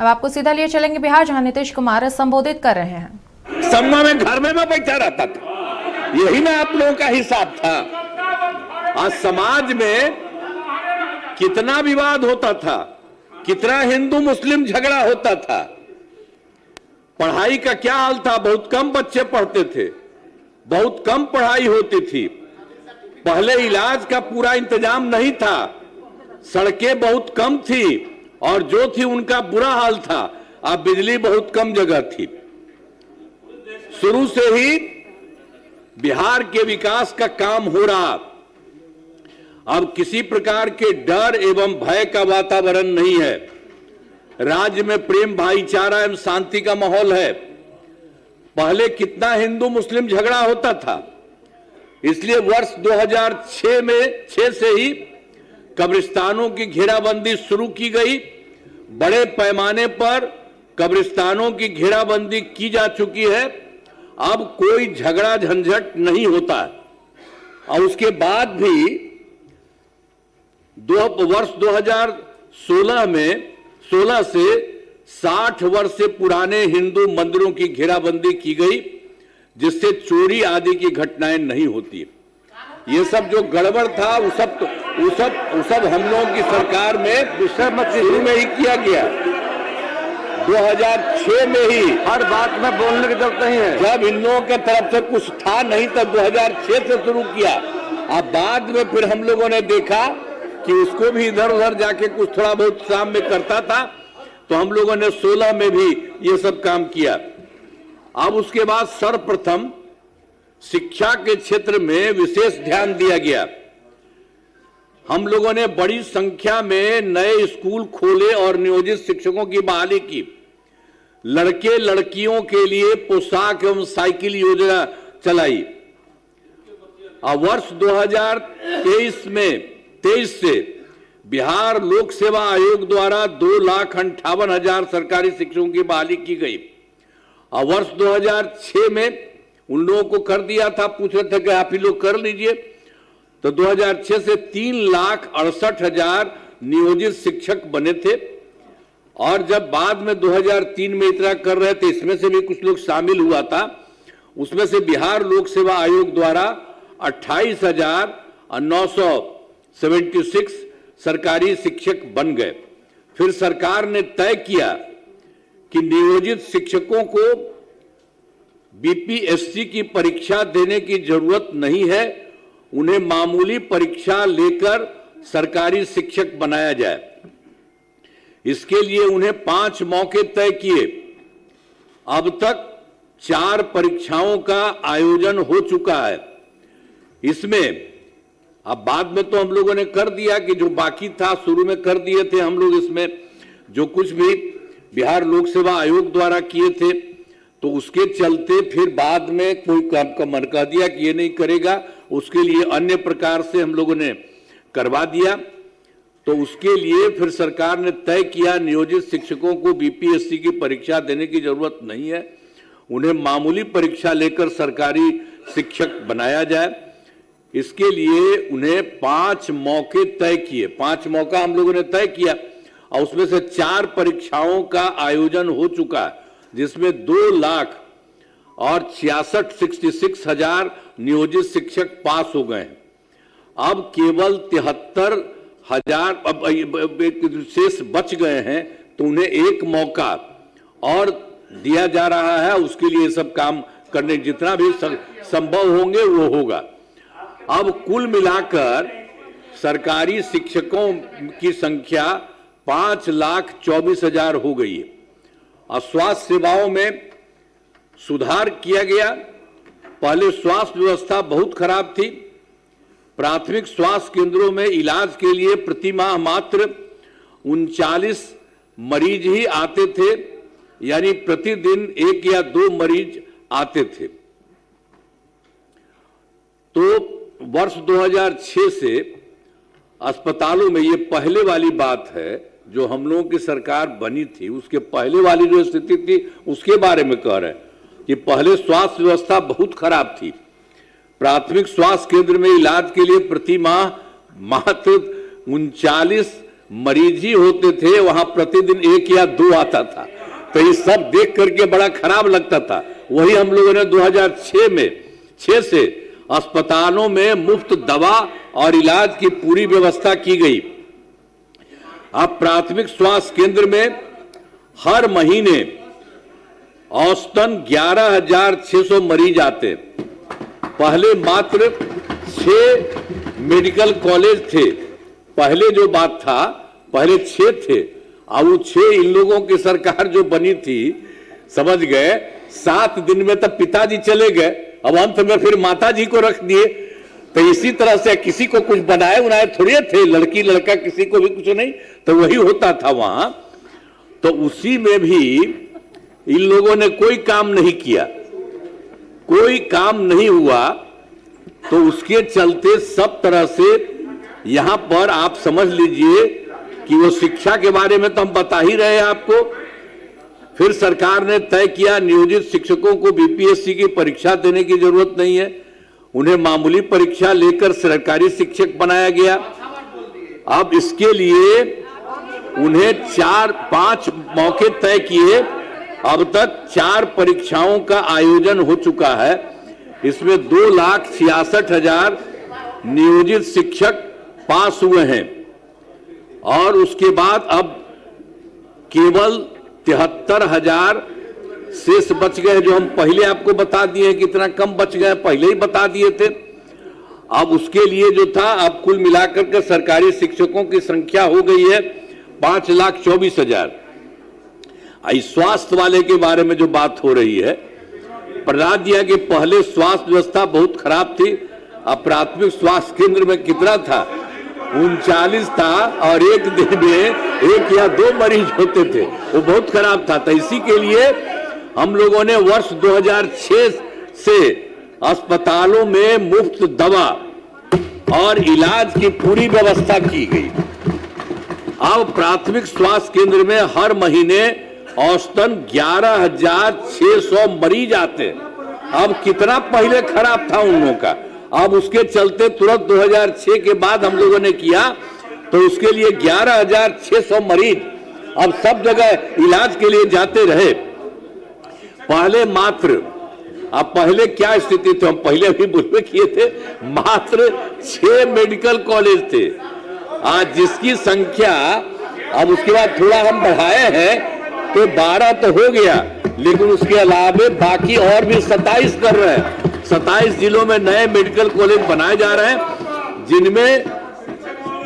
अब आपको सीधा लिए चलेंगे बिहार, जहां नीतीश कुमार संबोधित कर रहे हैं। सम्मा में घर में मैं बैठा रहता था, यही ना आप लोगों का हिसाब था। आज समाज में कितना विवाद होता था, कितना हिंदू मुस्लिम झगड़ा होता था। पढ़ाई का क्या हाल था, बहुत कम बच्चे पढ़ते थे, बहुत कम पढ़ाई होती थी। पहले इलाज का पूरा इंतजाम नहीं था, सड़कें बहुत कम थी और जो थी उनका बुरा हाल था। अब बिजली बहुत कम जगह थी। शुरू से ही बिहार के विकास का काम हो रहा। अब किसी प्रकार के डर एवं भय का वातावरण नहीं है। राज्य में प्रेम, भाईचारा एवं शांति का माहौल है। पहले कितना हिंदू मुस्लिम झगड़ा होता था, इसलिए वर्ष 2006 से ही कब्रिस्तानों की घेराबंदी शुरू की गई। बड़े पैमाने पर कब्रिस्तानों की घेराबंदी की जा चुकी है। अब कोई झगड़ा झंझट नहीं होता है। और उसके बाद भी वर्ष 2016 में 16 से 60 वर्ष से पुराने हिंदू मंदिरों की घेराबंदी की गई, जिससे चोरी आदि की घटनाएं नहीं होती। ये सब जो गड़बड़ था वो सब हम लोगों की सरकार में शुरू में ही किया गया। 2006 में ही हर बात में बोलने की जरूरत नहीं है। जब इन लोगों की तरफ से कुछ था नहीं, तब 2006 से शुरू किया। अब बाद में फिर हम लोगों ने देखा कि उसको भी इधर उधर जाके कुछ थोड़ा बहुत शाम में करता था, तो हम लोगों ने 16 में भी ये सब काम किया। अब उसके बाद सर्वप्रथम शिक्षा के क्षेत्र में विशेष ध्यान दिया गया। हम लोगों ने बड़ी संख्या में नए स्कूल खोले और नियोजित शिक्षकों की बहाली की। लड़के लड़कियों के लिए पोशाक एवं साइकिल योजना चलाई। अब वर्ष 2023 से बिहार लोक सेवा आयोग द्वारा 2,58,000 सरकारी शिक्षकों की बहाली की गई। और वर्ष 2006 में उन लोगों को कर दिया था, पूछ रहे थे कि आप ही लोग कर लीजिए, तो 2006 से 3,68,000 नियोजित शिक्षक बने थे। और जब बाद में 2003 में इतना कर रहे थे, इसमें से भी कुछ लोग शामिल हुआ था, उसमें से बिहार लोक सेवा आयोग द्वारा 28,976 सरकारी शिक्षक बन गए। फिर सरकार ने तय किया कि नियोजित शिक्षकों को बीपीएससी की परीक्षा देने की जरूरत नहीं है, उन्हें मामूली परीक्षा लेकर सरकारी शिक्षक बनाया जाए। इसके लिए उन्हें 5 मौके तय किए। अब तक 4 परीक्षाओं का आयोजन हो चुका है। इसमें अब बाद में तो हम लोगों ने कर दिया कि जो बाकी था शुरू में कर दिए थे हम लोग। इसमें जो कुछ भी बिहार लोक सेवा आयोग द्वारा किए थे, तो उसके चलते फिर बाद में कोई काम का मन कह दिया कि ये नहीं करेगा, उसके लिए अन्य प्रकार से हम लोगों ने करवा दिया। तो उसके लिए फिर सरकार ने तय किया नियोजित शिक्षकों को बीपीएससी की परीक्षा देने की जरूरत नहीं है, उन्हें मामूली परीक्षा लेकर सरकारी शिक्षक बनाया जाए। इसके लिए उन्हें 5 मौके तय किए। 5 मौका हम लोगों ने तय किया और उसमें से 4 परीक्षाओं का आयोजन हो चुका है, जिसमें 2,66,000 नियोजित शिक्षक पास हो गए हैं। अब केवल 73,000 शेष बच गए हैं, तो उन्हें 1 मौका और दिया जा रहा है। उसके लिए सब काम करने जितना भी संभव होंगे वो होगा। अब कुल मिलाकर सरकारी शिक्षकों की संख्या 5,24,000 हो गई है। और स्वास्थ्य सेवाओं में सुधार किया गया। पहले स्वास्थ्य व्यवस्था बहुत खराब थी। प्राथमिक स्वास्थ्य केंद्रों में इलाज के लिए प्रति माह मात्र 39 मरीज ही आते थे, यानी प्रतिदिन 1 या 2 मरीज आते थे। तो वर्ष 2006 से अस्पतालों में, ये पहले वाली बात है जो हम लोगों की सरकार बनी थी, उसके पहले वाली जो स्थिति थी उसके बारे में कह रहे हैं कि पहले स्वास्थ्य व्यवस्था बहुत खराब थी। प्राथमिक स्वास्थ्य केंद्र में इलाज के लिए प्रति माह मात्र 39 मरीज ही होते थे, वहां प्रतिदिन 1 या 2 आता था। तो ये सब देख करके बड़ा खराब लगता था। वही हम लोगों ने 2006 से अस्पतालों में मुफ्त दवा और इलाज की पूरी व्यवस्था की गई। अब प्राथमिक स्वास्थ्य केंद्र में हर महीने औसतन 11,600 मरीज आते। पहले मात्र 6 मेडिकल कॉलेज थे। पहले जो बात था, पहले 6 थे। अब वो 6 इन लोगों की सरकार जो बनी थी, समझ गए, 7 दिन में तब पिताजी चले गए, अब अंत में फिर माताजी को रख दिए। तो इसी तरह से किसी को कुछ बनाए उनाए थोड़े थे, लड़की लड़का किसी को भी कुछ नहीं, तो वही होता था वहां। तो उसी में भी इन लोगों ने कोई काम नहीं किया, कोई काम नहीं हुआ। तो उसके चलते सब तरह से यहां पर आप समझ लीजिए कि वो शिक्षा के बारे में तो हम बता ही रहे हैं आपको। फिर सरकार ने तय किया नियोजित शिक्षकों को बीपीएससी की परीक्षा देने की जरूरत नहीं है, उन्हें मामूली परीक्षा लेकर सरकारी शिक्षक बनाया गया। अब इसके लिए उन्हें 4-5 मौके तय किए। अब तक 4 परीक्षाओं का आयोजन हो चुका है। इसमें 2,66,000 नियोजित शिक्षक पास हुए हैं और उसके बाद अब केवल 73,000 शेष बच गए, जो हम पहले आपको बता दिए कितना कम बच गए, पहले ही बता दिए थे। अब उसके लिए जो था, अब कुल मिलाकर के सरकारी शिक्षकों की संख्या हो गई है 5,24,000। स्वास्थ्य वाले के बारे में जो बात हो रही है, प्रहलाद जी कि पहले स्वास्थ्य व्यवस्था बहुत खराब थी। अब प्राथमिक स्वास्थ्य केंद्र में कितना था, 39 था और एक दिन में 1 या 2 मरीज होते थे, वो बहुत खराब था। तो इसी के लिए हम लोगों ने वर्ष 2006 से अस्पतालों में मुफ्त दवा और इलाज की पूरी व्यवस्था की गई। अब प्राथमिक स्वास्थ्य केंद्र में हर महीने औसतन 11,600 मरीज आते। अब कितना पहले खराब था उन लोगों का, अब उसके चलते तुरंत 2006 के बाद हम लोगों ने किया, तो उसके लिए 11,600 मरीज अब सब जगह इलाज के लिए जाते रहे। पहले मात्र, अब पहले क्या स्थिति थी, हम पहले भी बुलबे किए थे, मात्र 6 मेडिकल कॉलेज थे। आज जिसकी संख्या, अब उसके बाद थोड़ा हम बढ़ाए हैं तो 12 तो हो गया, लेकिन उसके अलावा बाकी और भी 27 कर रहे हैं। 27 जिलों में नए मेडिकल कॉलेज बनाए जा रहे हैं, जिनमें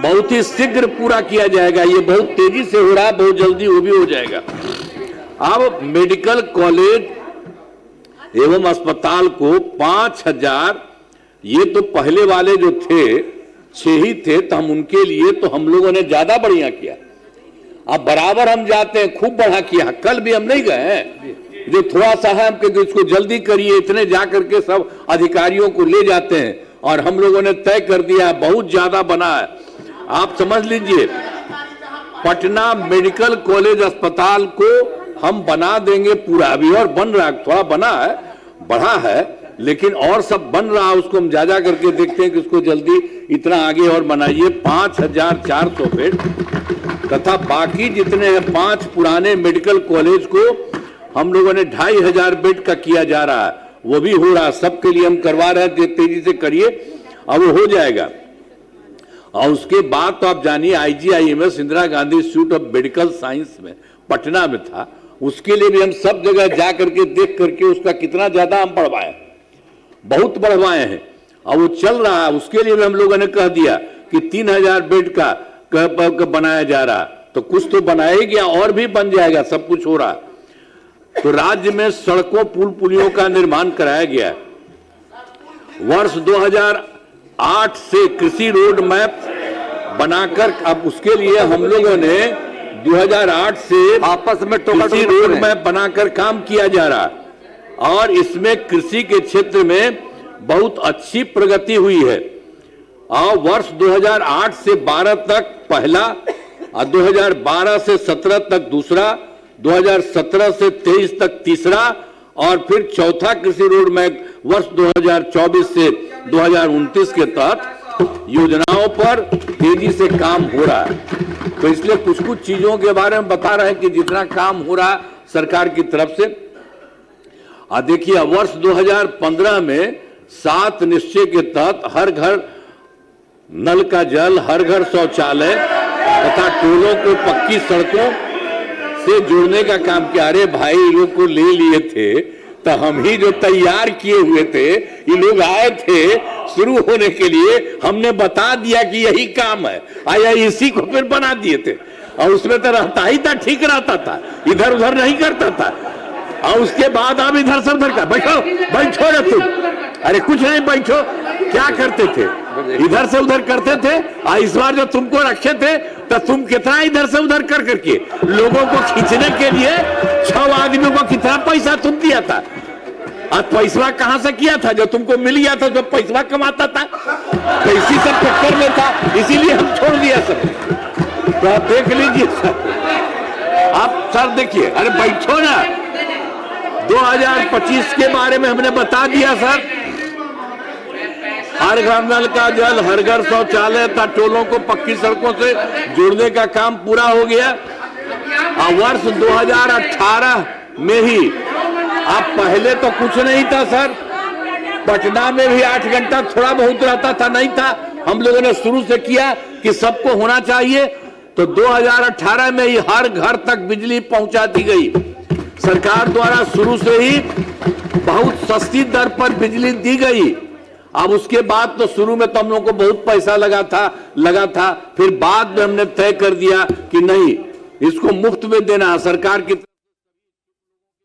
बहुत ही शीघ्र पूरा किया जाएगा। ये बहुत तेजी से हो रहा है, बहुत जल्दी वो भी हो जाएगा। अब मेडिकल कॉलेज एवं अस्पताल को 5,000, ये तो पहले वाले जो थे 6 ही थे, तो हम उनके लिए तो हम लोगों ने ज्यादा बढ़िया किया। अब बराबर हम जाते हैं, खूब बढ़ा किया। कल भी हम नहीं गए हैं, जो थोड़ा सा है हम इसको जल्दी करिए, इतने जा करके सब अधिकारियों को ले जाते हैं और हम लोगों ने तय कर दिया, बहुत ज्यादा बना है। आप समझ लीजिए, पटना मेडिकल कॉलेज अस्पताल को हम बना देंगे पूरा। अभी और बन रहा है, थोड़ा बना है, बढ़ा है, लेकिन और सब बन रहा है। उसको हम जा करके देखते हैं कि उसको जल्दी इतना आगे और बनाइए। 5,400 बेड तथा बाकी जितने हैं 5 पुराने मेडिकल कॉलेज को हम लोगों ने 2,500 बेड का किया जा रहा है, वो भी हो रहा है। सबके लिए हम करवा रहे हैं, तेजी से करिए, अब वो हो जाएगा। और उसके बाद तो आप जानिए IGIMS Indira Gandhi institute of medical science में पटना में था, उसके लिए भी हम सब जगह जा करके देख करके उसका कितना ज्यादा हम बढ़वाए, बहुत बढ़वाए हैं और वो चल रहा है। उसके लिए भी हम लोगों ने कह दिया कि 3,000 बेड का बनाया जा रहा, तो कुछ तो बनाया ही गया और भी बन जाएगा, सब कुछ हो रहा। तो राज्य में सड़कों पुल पुलियों का निर्माण कराया गया। वर्ष 2008 से कृषि रोड मैप बनाकर, अब उसके लिए हम लोगों ने 2008 से आपस में कृषि रोड मैप बनाकर काम किया जा रहा और इसमें कृषि के क्षेत्र में बहुत अच्छी प्रगति हुई है। और वर्ष 2008 से 12 तक पहला और 2012 से 17 तक दूसरा, 2017 से 23 तक तीसरा और फिर चौथा कृषि रोड मैप वर्ष 2024 से 2029 के तहत योजनाओं पर तेजी से काम हो रहा है। तो इसलिए कुछ कुछ चीजों के बारे में बता रहे हैं कि जितना काम हो रहा सरकार की तरफ से। देखिए वर्ष 2015 में 7 निश्चय के तहत हर घर नल का जल, हर घर शौचालय तथा टोलों को पक्की सड़कों से जोड़ने का काम किया। अरे भाई लोग को ले लिए थे तो हम ही जो तैयार किए हुए थे, ये लोग आए थे शुरू होने के लिए, हमने बता दिया कि यही काम है, आया इसी को फिर बना दिए थे। और उसमें तो रहता ही था, ठीक रहता था, इधर उधर नहीं करता था। और उसके बाद अब इधर से उधर का बैठो बैठो रे तुम, अरे कुछ नहीं बैठो, क्या करते थे इधर से उधर करते थे। इस बार जो तुमको रखे थे तो तुम कितना इधर से उधर कर करके लोगों को खींचने के लिए 6 आदमियों को कितना पैसा तुम दिया था। और पैसा कहां से किया था? जो तुमको मिल गया था, जो पैसा कमाता था, तो इसी सब चक्कर में था, इसीलिए हम छोड़ दिया सब। तो आप देख लीजिए सर, आप सर देखिए, अरे बैठो ना। 2025 के बारे में हमने बता दिया सर, हर घर नल का जल, हर घर शौचालय तथा टोलों को पक्की सड़कों से जोड़ने का काम पूरा हो गया। वर्ष 2018 में ही, अब पहले तो कुछ नहीं था सर, पटना में भी 8 घंटा थोड़ा बहुत रहता था, नहीं था। हम लोगों ने शुरू से किया कि सबको होना चाहिए, तो 2018 में ही हर घर तक बिजली पहुंचा दी गई। सरकार द्वारा शुरू से ही बहुत सस्ती दर पर बिजली दी गई। अब उसके बाद तो शुरू में तो हम लोगों को बहुत पैसा लगा था, फिर बाद में हमने तय कर दिया कि नहीं, इसको मुफ्त में देना है सरकार की।